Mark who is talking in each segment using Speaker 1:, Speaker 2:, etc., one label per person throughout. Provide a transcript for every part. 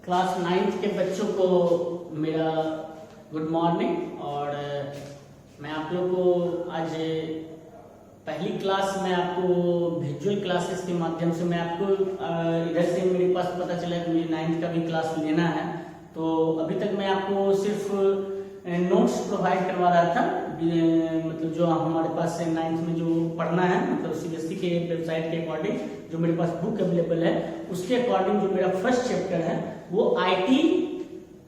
Speaker 1: Class 9th के बच्चों को मेरा गुड मॉर्निंग। और मैं आप लोग को आज पहली क्लास में आपको विजुअल क्लासेस के माध्यम से मैं आपको इधर से मेरे पास पता चला कि मुझे 9th का भी क्लास लेना है। तो अभी तक मैं आपको सिर्फ नोट्स प्रोवाइड करवा रहा था, मतलब जो हमारे पास 9th में जो पढ़ना है, मतलब सीबीएसई के वेबसाइट के अकॉर्डिंग जो मेरे पास बुक अवेलेबल है उसके अकॉर्डिंग जो मेरा फर्स्ट चैप्टर है वो आईटी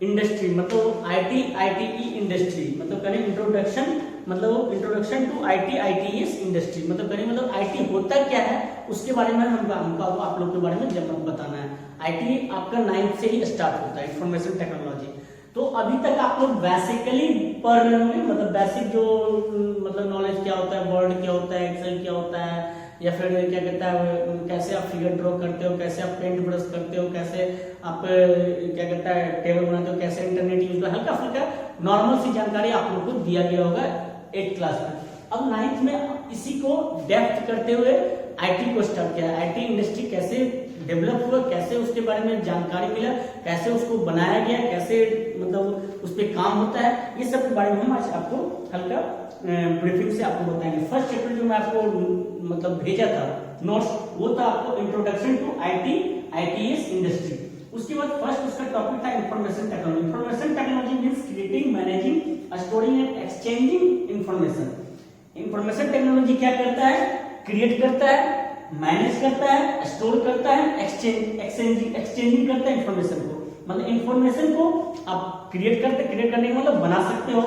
Speaker 1: इंडस्ट्री, मतलब आईटीई इंडस्ट्री, मतलब करें इंट्रोडक्शन, मतलब इंट्रोडक्शन टू आईटीएस इंडस्ट्री, मतलब करें मतलब आईटी होता क्या है उसके बारे में हमको आप लोग के बारे में जब बताना है। आईटी आपका 9th से ही स्टार्ट होता है, इंफॉर्मेशन टेक्नोलॉजी। तो अभी तक आप लोग बेसिकली पढ़ रहे होंगे, मतलब बेसिक जो मतलब नॉलेज क्या होता है, वर्ड क्या होता है, एक्सेल क्या होता है, या फिर क्या कहता है कैसे आप फिगर ड्रॉ करते हो, कैसे आप पेंट ब्रश करते हो, कैसे आप क्या कहता है टेबल बनाते हो, कैसे इंटरनेट यूज हो, हल्का फुल्का नॉर्मल सी जानकारी आप लोग को दिया गया होगा 8th क्लास में। अब 9th में इसी को डेप्थ करते हुए आईटी को स्टार्ट किया। आईटी इंडस्ट्री कैसे डेवलप हुआ, कैसे उसके बारे में जानकारी मिला, कैसे उसको बनाया गया, कैसे मतलब उस पर काम होता है, ये सब के बारे में हम आज आपको हल्का ब्रीफिंग से आपको बताएंगे। फर्स्ट चैप्टर जो मैं आपको मतलब भेजा था नोट्स, वो था आपको इंट्रोडक्शन टू आईटीएस इंडस्ट्री। उसके बाद फर्स्ट उसका टॉपिक था information technology. Information technology means creating, managing, storing and exchanging information. Information technology क्या करता है? क्रिएट करता है, मैनेज करता है, स्टोर करता है, एक्सचेंजिंग करता है इंफॉर्मेशन को। मतलब इंफॉर्मेशन को आप क्रिएट करने का मतलब बना सकते हो,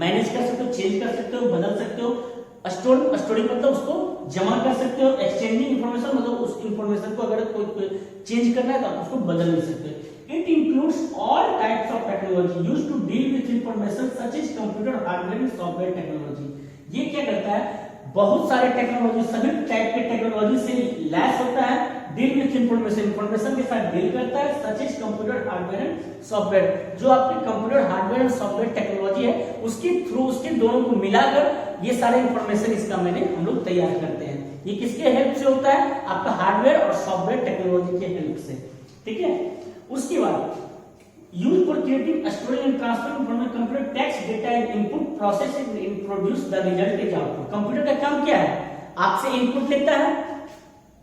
Speaker 1: मैनेज कर सकते हो, चेंज कर सकते हो, बदल सकते हो, स्टोरिंग मतलब उसको जमा कर सकते हो, एक्सचेंजिंग इंफॉर्मेशन मतलब उस इंफॉर्मेशन को अगर कोई चेंज करना है तो आप उसको बदल नहीं सकते। It includes all types of technology used to deal with information such as computer, hardware and software technology. ये क्या करता है? बहुत सारे टेक्नोलॉजी, सभी टाइप के टेक्नोलॉजी से लैस होता है, डील विथ इंफॉर्मेशन के साथ डील करता है, such as computer, hardware and software. जो आपके computer, hardware and software technology है उसके थ्रू, उसके दोनों को मिलाकर ये सारे इंफॉर्मेशन इसका हम लोग तैयार करते हैं। ये किसके हेल्प से होता है? आपका हार्डवेयर और सॉफ्टवेयर टेक्नोलॉजी के हेल्प से, ठीक है। उसके बाद use for creating, storing and transferring information. Computer text, data and input, process and produce the result as output. Computer का काम क्या है? आपसे इनपुट लेता है,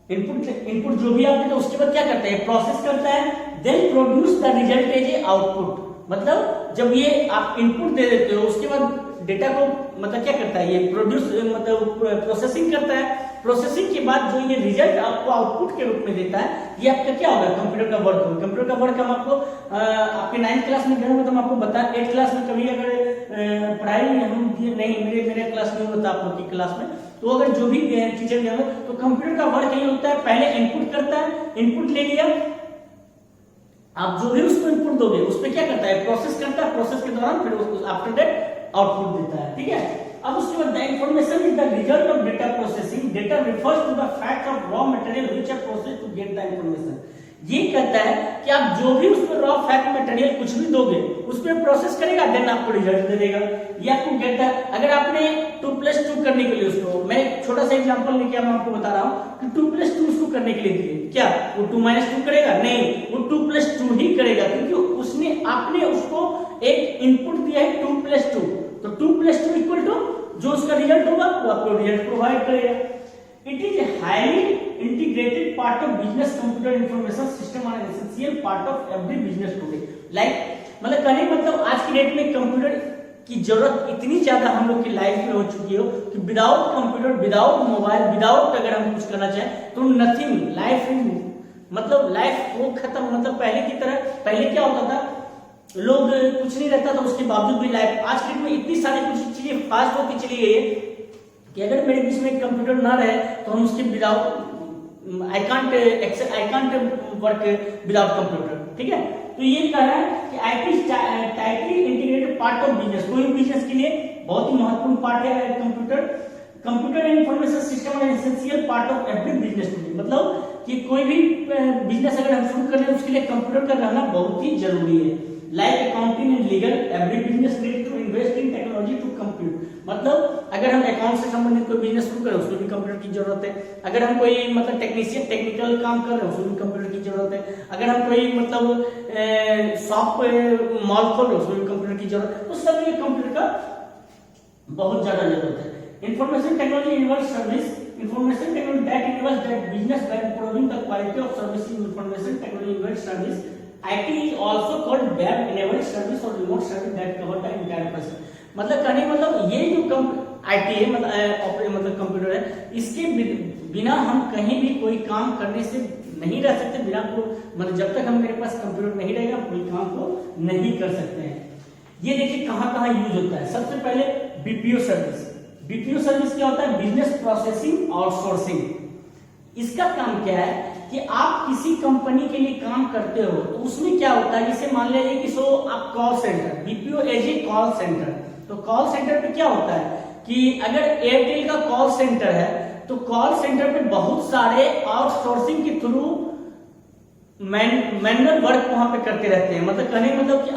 Speaker 1: इनपुट जो भी आप देते हो उसके बाद क्या करता है? प्रोसेस करता है, then produce the result as a output. मतलब जब ये आप इनपुट दे देते हो उसके बाद डेटा को मतलब क्या करता है? ये प्रोड्यूस मतलब प्रोसेसिंग करता है। प्रोसेसिंग के बाद जो ये रिजल्ट आपको आउटपुट के रूप में देता है, ये आपका क्या होगा? कंप्यूटर का वर्क होगा। कंप्यूटर का वर्क हम आपको आपके 9th क्लास में गए तो हम आपको बता, 8th क्लास में कभी अगर पढ़ाई हम नहीं, मेरे क्लास में होता आप लोग की क्लास में, तो अगर जो भी टीचर गया तो कंप्यूटर का वर्क यही होता है, पहले इनपुट करता है, इनपुट ले लिया, आप जो भी उसको इनपुट दोगे उस पर क्या करता है? प्रोसेस करता है, प्रोसेस के दौरान फिर उसको आफ्टर दैट आउटपुट देता है, ठीक है। अब उसके बाद the information is the result of data processing. Data refers to the fact of raw material which are processed to get the information. ये कहता है कि आप जो भी उसमें रॉ फैक्ट मटेरियल कुछ भी दोगे उस पर प्रोसेस करेगा, देन आपको रिजल्ट दे देगा। ये आपको कहता है अगर आपने 2+2 करने के लिए उसको, मैं एक छोटा सा एग्जांपल लेके मैं आपको बता रहा हूं कि 2+2 उसको करने के लिए दिए, क्या वो 2-2 करेगा? नहीं, वो 2+2 ही करेगा, क्योंकि उसने आपने उसको एक इनपुट दिया है 2+2, तो 2+2 इक्वल टू जो उसका रिजल्ट होगा वो आपको रिजल्ट प्रोवाइड करेगा। It is a highly integrated part of business. Computer information system are essential part of every business today. Like मतलब कहने मतलब आज की डेट में कंप्यूटर की जरूरत इतनी ज्यादा हम लोग की लाइफ में हो चुकी हो कि without computer, without mobile, without अगर हम कुछ करना चाहें तो नथिंग, लाइफ मतलब लाइफ वो खत्म। मतलब पहले की तरह, पहले क्या होता था, लोग कुछ नहीं रहता था उसके बावजूद भी लाइफ, आज के डेट में इतनी सारी कुछ चीजें फास्ट होती चली गई है कि अगर मेरे बीच में कंप्यूटर ना रहे तो हम उसके without I can't work without computer, ठीक है। तो ये कह रहा है कि IT tightly integrated part of business. कोई बिजनेस के लिए बहुत ही महत्वपूर्ण पार्ट है computer. Computer and information system are essential part of every business. मतलब कि कोई भी बिजनेस अगर हम शुरू कर रहे हैं उसके लिए कंप्यूटर का रहना बहुत ही जरूरी है। Like accounting and legal, every business need to invest in technology to compute. मतलब अगर हम अकाउंट से संबंधित कोई बिजनेस शुरू करें उसमें भी कंप्यूटर की जरूरत है। अगर हम कोई मतलब टेक्निकल काम कर रहे हैं उसमें भी कंप्यूटर की जरूरत है। अगर हम कोई मतलब शॉप मॉल खोल रहे हैं उसमें भी कंप्यूटर की जरूरत है। तो सभी कंप्यूटर का बहुत ज्यादा जरूरत है। Information technology involves service, information technology that involves that business by improving the quality of service in information technology involves service. IT is also called web enabled service or remote service that cover the entire person। मतलब कहने मतलब ये जो IT है मतलब computer है, इसके बिना हम कहीं भी कोई काम करने से नहीं रह सकते। बिना को मतलब जब तक हम मेरे पास कंप्यूटर नहीं रहेगा कोई काम को नहीं कर सकते हैं। ये देखिए कहाँ कहाँ यूज होता है। सबसे पहले BPO सर्विस। BPO सर्विस क्या होता है? Business processing outsourcing. इसका काम क्या है कि आप किसी कंपनी के लिए काम करते हो तो उसमें क्या होता है, जैसे मान लीजिए कि आप call centre, BPO as a call centre. तो कॉल सेंटर पे क्या होता है कि अगर एयरटेल का कॉल सेंटर है तो कॉल सेंटर पे बहुत सारे आउटसोर्सिंग के थ्रू मैनुअल वर्क वहां पे करते रहते हैं। मतलब कहने मतलब कि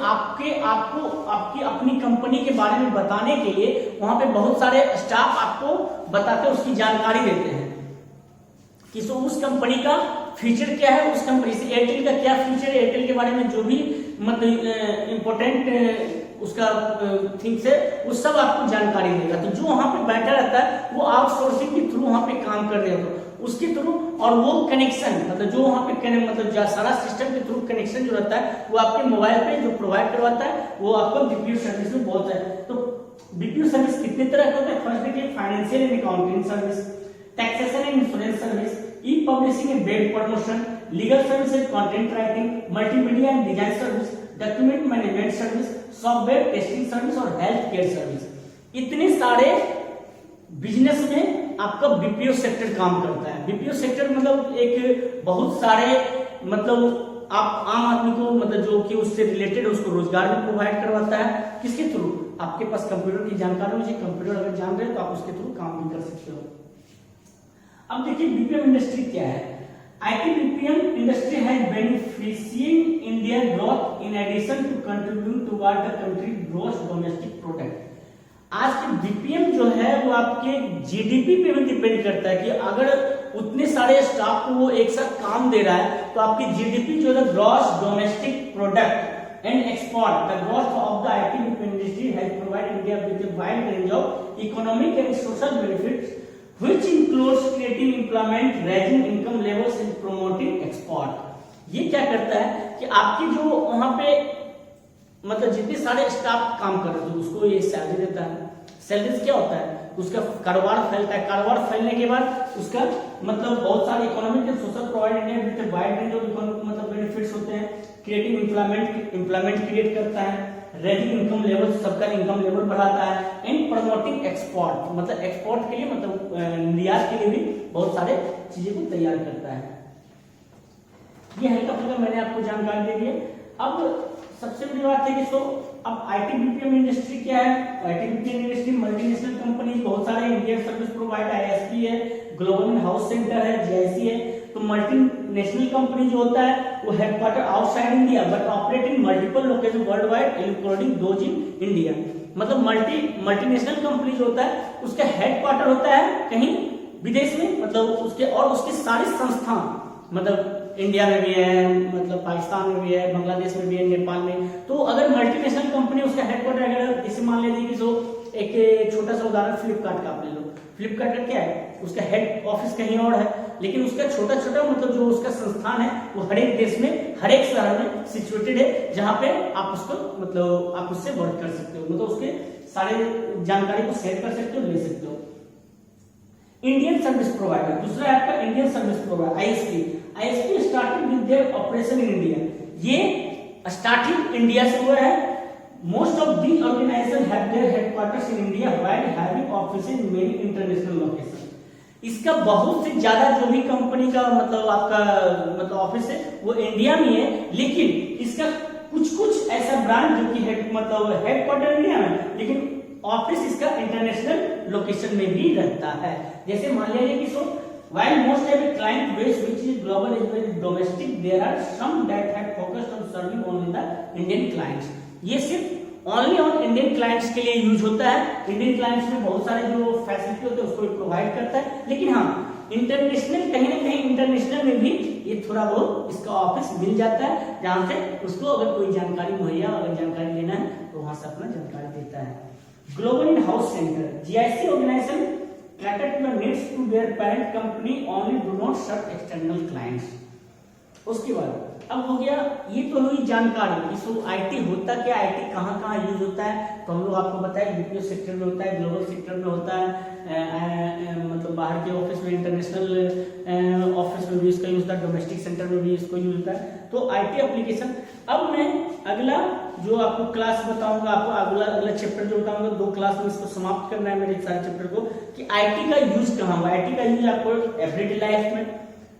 Speaker 1: आपकी अपनी कंपनी के बारे में बताने के लिए वहां पे बहुत सारे स्टाफ आपको बताते, उसकी जानकारी देते हैं कि सो उस कंपनी का फीचर क्या है, उस कंपनी से एयरटेल का क्या फीचर है, एयरटेल के बारे में जो भी मतलब इंपॉर्टेंट उसका थिंग्स है वो सब आपको जानकारी देगा। तो जो वहां पे बैठा रहता है वो आउटसोर्सिंग के थ्रू वहां पे काम कर रहे हो तो उसके थ्रू, और वो कनेक्शन मतलब जो वहां पे मतलब जो सारा सिस्टम के थ्रू कनेक्शन जो रहता है वो आपके मोबाइल पे जो प्रोवाइड करवाता है वो आपको BPO सर्विस में बहुत है। तो BPO सर्विस कितने तरह के होते हैं? फर्स्ट देखिए financial and accounting service, taxation and insurance service, E publishing and web promotion, legal service and content writing, multimedia and design service, document management service, software testing service और health care service. इतने सारे business में आपका BPO sector काम करता है। BPO sector मतलब एक बहुत सारे मतलब आप आम आदमी को मतलब जो कि उससे रिलेटेड है उसको रोजगार भी प्रोवाइड करवाता है। किसके थ्रू? आपके पास कंप्यूटर की जानकारी होनी चाहिए, कंप्यूटर अगर जान रहे हैं तो आप उसके थ्रू काम भी कर सकते हो। अब देखिए BPM इंडस्ट्री क्या है। IT BPM industry has benefiting Indian growth in addition to contribute toward the country gross domestic product. आज के BPM जो है वो आपके GDP पे भी डिपेंड करता है कि अगर उतने सारे स्टाफ को वो एक साथ काम दे रहा है तो आपकी GDP जो है gross domestic product and export, the growth of the IT BPM industry has provided India with a wide range of economic and social benefits which includes creating employment, raising income levels and promoting export। ये क्या करता है कि आपकी जो वहां पे मतलब जितने सारे स्टाफ काम कर रहे थे उसको ये सैलरी देता है। सैलरी क्या होता है? उसका कारोबार फैलता है, कारोबार फैलने के बाद उसका मतलब बहुत सारे economic and social provided wide range of मतलब बेनिफिट्स होते हैं। क्रिएटिंग एम्प्लॉयमेंट क्रिएट करता है, रेजिंग इनकम लेवल, सबका इनकम लेवल बढ़ाता है, एंड प्रमोटिंग एक्सपोर्ट मतलब एक्सपोर्ट के लिए मतलब निर्यात के लिए भी बहुत सारे चीजें को तैयार करता है। ये हल्का फुल्का मैंने आपको जानकारी दे दी है। अब सबसे बड़ी बात है कि अब IT BPM इंडस्ट्री क्या है? IT BPM industry multinational company, बहुत सारे इंडियन सर्विस प्रोवाइडर ISP है, ग्लोबल हाउस सेंटर है, GIC है। तो मल्टीनेशनल कंपनी जो होता है वो headquarter outside India but operate in multiple location world wide including those in India. मतलब मल्टीनेशनल कंपनी जो होता है उसका हेडक्वार्टर होता है कहीं विदेश में, मतलब उसके सारे संस्थान मतलब इंडिया में भी है, मतलब पाकिस्तान में भी है, बांग्लादेश में भी है, नेपाल में। तो अगर मल्टीनेशनल कंपनी उसका हेडक्वार्टर अगर जैसे मान लीजिए कि एक छोटा सा उदाहरण फ्लिपकार्ट का आप ले लो। फ्लिपकार्ट का क्या है? उसका हेड ऑफिस कहीं और है लेकिन उसका छोटा छोटा मतलब जो उसका संस्थान है वो हर एक देश में हर एक शहर में सिचुएटेड है, जहां पे आप उसको मतलब आप उससे वर्क कर सकते हो, मतलब उसके सारे जानकारी को शेयर कर सकते हो, ले सकते हो। इंडियन सर्विस प्रोवाइडर, दूसरा है आपका Indian service provider ISP started with their operation in India. ये स्टार्टिंग इंडिया से हुआ है। Most of the organization have their headquarters in India while having offices in many international location. इसका बहुत से ज्यादा जो भी कंपनी का मतलब आपका मतलब ऑफिस है वो इंडिया में है, लेकिन इसका कुछ ऐसा ब्रांड जो कि मतलब हेडक्वार्टर इंडिया में लेकिन ऑफिस इसका इंटरनेशनल लोकेशन में भी रहता है। जैसे मान लीजिए कि while most have a client base which is global as well as domestic, there are some that have focused on serving only the Indian clients. ये सिर्फ ओनली ऑन इंडियन क्लाइंट्स के लिए यूज होता है। इंडियन क्लाइंट्स में बहुत सारे जो फैसिलिटी होते हैं उसको प्रोवाइड करता है, लेकिन हाँ इंटरनेशनल कहीं ना कहीं इंटरनेशनल में भी ये थोड़ा बहुत इसका ऑफिस मिल जाता है, जहां से उसको अगर कोई जानकारी मुहैया अगर जानकारी लेना है तो वहां से अपना जानकारी देता है। Global in house centre, GIC organization cater to the needs to their parent company, only do not serve external clients। उसके बाद अब हो गया, ये तो हुई जानकारी कि आईटी होता क्या, आईटी कहाँ कहाँ यूज होता है। तो हम लोग आपको बताया यूपीओ सेक्टर में होता है, ग्लोबल सेक्टर में होता है, मतलब बाहर के ऑफिस में, इंटरनेशनल ऑफिस में भी इसका यूज होता है, डोमेस्टिक सेंटर में भी इसको यूज होता है। तो आईटी एप्लीकेशन। अब मैं अगला जो आपको क्लास बताऊंगा, आपको अगला चैप्टर जो बताऊंगा, 2 क्लास में इसको समाप्त करना है मेरे सारे चैप्टर को, कि आईटी का यूज कहाँ हुआ। आईटी का यूज आपको एवरीडे लाइफ में,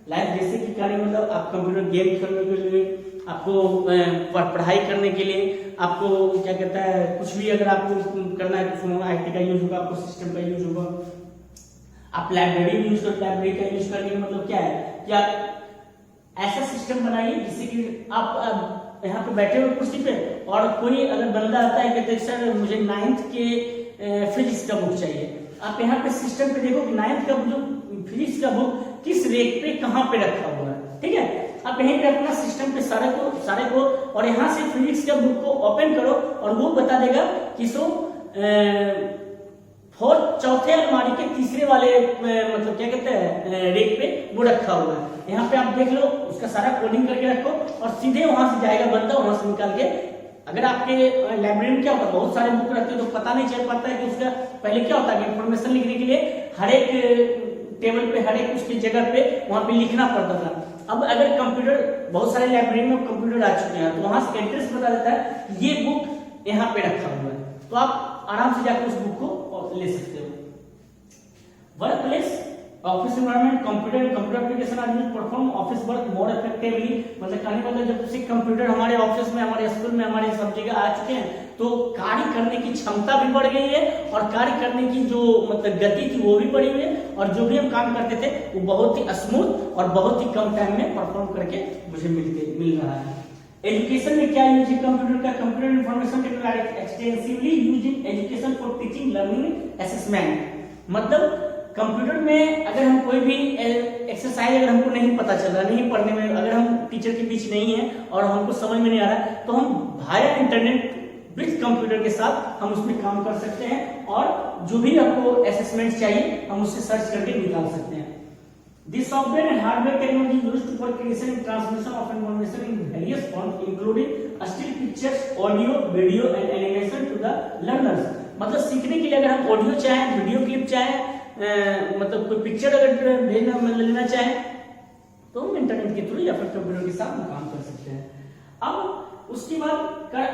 Speaker 1: लाइफ जैसे कि कार्य मतलब आप कंप्यूटर गेम खेलने के लिए, आपको पढ़ाई करने के लिए, आपको क्या कहता है कुछ भी अगर आपको करना है तो आईटी का यूज होगा, आपको सिस्टम का यूज होगा। आप लाइब्रेरी यूज करते हैं, लाइब्रेरी का यूज करने का मतलब क्या है कि आप ऐसा सिस्टम बनाइए जिससे कि आप यहाँ पे बैठे हुए कुर्सी पे और कोई अगर बंदा आता है कहते सर मुझे 9th के फिजिक्स का बुक चाहिए, आप यहाँ पे सिस्टम पे देखो कि 9th का जो फिजिक्स का बुक किस रेक पे कहाँ पे रखा हुआ है, ठीक है। आप यहीं पे अपना सिस्टम पे सारे को और यहाँ से फिजिक्स का बुक को ओपन करो और वो बता देगा कि चौथे अलमारी के तीसरे वाले मतलब क्या कहते हैं रेक पे वो रखा हुआ है। यहाँ पे आप देख लो, उसका सारा कोडिंग करके रखो और सीधे वहां से जाएगा बंदा, वहां से निकाल के। अगर आपके लाइब्रेरी में क्या होता है, बहुत सारे बुक रखते हैं तो पता नहीं चल पाता है कि उसका पहले क्या होता है, इन्फॉर्मेशन लिखने के लिए हर एक टेबल पे, हर एक उसकी जगह पे वहां पे लिखना पड़ता था। अब अगर कंप्यूटर, बहुत सारे लाइब्रेरी में कंप्यूटर आ चुके हैं तो वहां से एड्रेस बता देता है ये बुक यहाँ पे रखा हुआ है, तो आप आराम से जाकर उस बुक को ले सकते हो। Work place, office environment, computer application are used perform office work more effectively. मतलब कहने का जब से कंप्यूटर हमारे ऑफिस में, हमारे स्कूल में, हमारे सब जगह आ चुके हैं तो कार्य करने की क्षमता भी बढ़ गई है और कार्य करने की जो मतलब गति थी वो भी बढ़ी हुई है, और जो भी हम काम करते थे वो बहुत ही स्मूथ और बहुत ही कम टाइम में परफॉर्म करके मुझे मिल रहा है। एजुकेशन में क्या यूज है कंप्यूटर का? Computer information technology extensively used in education for teaching, learning, assessment. मतलब कंप्यूटर में अगर हम कोई भी एक्सरसाइज अगर हमको नहीं पता चल रहा, नहीं पढ़ने में, अगर हम टीचर के बीच नहीं है और हमको समझ में नहीं आ रहा है तो हम वाया इंटरनेट विद कंप्यूटर के साथ हम उसमें काम कर सकते हैं और जो भी आपको असेसमेंट चाहिए हम उससे सर्च करके निकाल सकते हैं। This software and hardware technology used for creation and transmission of information in various forms, including still pictures, audio, video, and animation to the learners। मतलब सीखने के लिए अगर हम ऑडियो चाहें, वीडियो क्लिप चाहें, मतलब कोई पिक्चर अगर लेना चाहें तो हम इंटरनेट के थ्रू या फिर कंप्यूटर के साथ काम कर सकते हैं। अब उसके बाद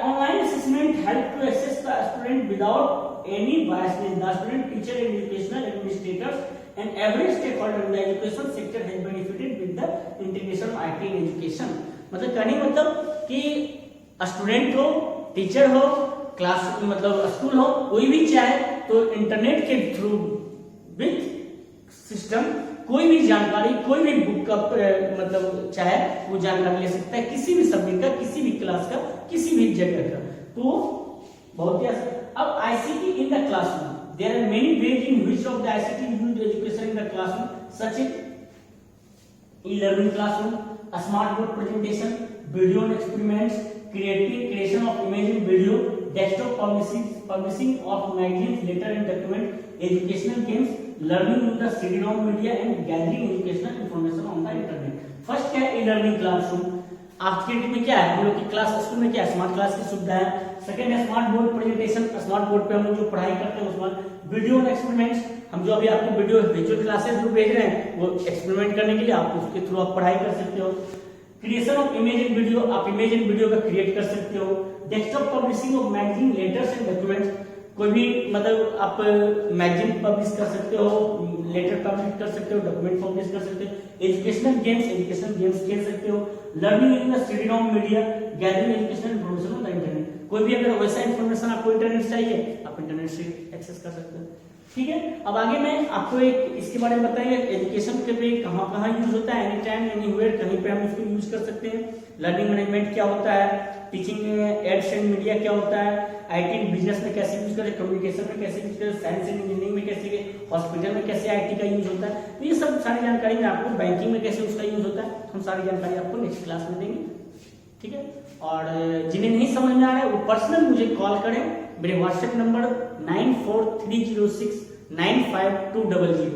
Speaker 1: online assessment help to access the student without any biasness. The student, teacher, educational administrators and every stakeholder in the education sector has benefited with the integration of IT in education। मतलब कहने मतलब कि student हो, teacher हो, class मतलब school हो, कोई भी चाहे तो इंटरनेट के थ्रू विद सिस्टम कोई भी जानकारी, कोई भी बुक का मतलब चाहे वो जानकारी ले सकता है, किसी भी सब्जेक्ट का, किसी भी क्लास का, किसी भी जगह का। तो बहुत ही अब ICT in the classroom, there are many ways in which of the ICT used education in the classroom, such as e-learning classroom, a smart board presentation, video and experiments, creation of image and video, desktop publishing of magazines, letter and document, educational games, learning in the CD-ROM media and gathering educational information on the internet। First क्या है e-learning classroom। आज के date में क्या है, हम लोग की क्लास स्कूल में क्या है, स्मार्ट क्लास की सुविधा है। सेकंड है smart board presentation, smart board पे हम लोग जो पढ़ाई करते हैं उसमें वीडियो और एक्सपेरिमेंट्स, हम जो अभी आपको वीडियो विजुअल क्लासेस जो भेज रहे हैं वो एक्सपेरिमेंट करने के लिए आप उसके थ्रू आप पढ़ाई कर सकते हो। Creation of image and video, आप इमेज एंड वीडियो का क्रिएट कर सकते हो। Desktop publishing of magazine, letters and documents, कोई भी मतलब आप मैगजीन पब्लिश कर सकते हो, लेटर पब्लिश कर सकते हो, डॉक्यूमेंट पब्लिश कर सकते हो। एजुकेशनल गेम्स खेल सकते हो। Learning in the CD-ROM media, gathering educational information on the internet, कोई भी अगर वैसा इन्फॉर्मेशन आपको इंटरनेट चाहिए आप इंटरनेट से एक्सेस कर सकते हो। ठीक है। अब आगे मैं आपको एक इसके बारे में बताएंगे एजुकेशन के पे कहाँ कहाँ यूज होता है, एनी टाइम एनीवेयर कहीं पे हम इसको यूज कर सकते हैं। लर्निंग मैनेजमेंट क्या होता है, टीचिंग एड्स एंड मीडिया क्या होता है, आईटी बिजनेस में कैसे यूज करें, कम्युनिकेशन में कैसे यूज करें, साइंस एंड इंजीनियरिंग में कैसे, हॉस्पिटल में कैसे आईटी का यूज होता है। तो ये सब सारी जानकारी मैं आपको, बैंकिंग में कैसे उसका यूज होता है, हम सारी जानकारी आपको नेक्स्ट क्लास में देंगे। ठीक है। और जिन्हें नहीं समझ में आ रहा है वो पर्सनल मुझे कॉल करें, मेरे व्हाट्सएप नंबर 9430695200,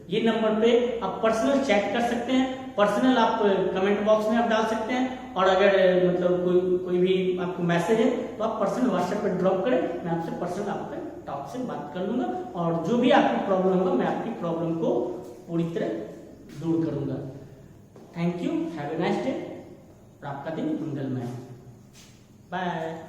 Speaker 1: ये नंबर पे आप पर्सनल चैट कर सकते हैं, पर्सनल आप कमेंट बॉक्स में आप डाल सकते हैं। और अगर मतलब कोई भी आपको मैसेज है तो आप पर्सनल व्हाट्सएप पे ड्रॉप करें, मैं आपसे पर्सनल आपके टॉप से बात कर लूंगा और जो भी आपकी प्रॉब्लम होगा मैं आपकी प्रॉब्लम को पूरी तरह दूर करूंगा। Thank you, have a nice day, और आपका दिन मंगलमय। बाय।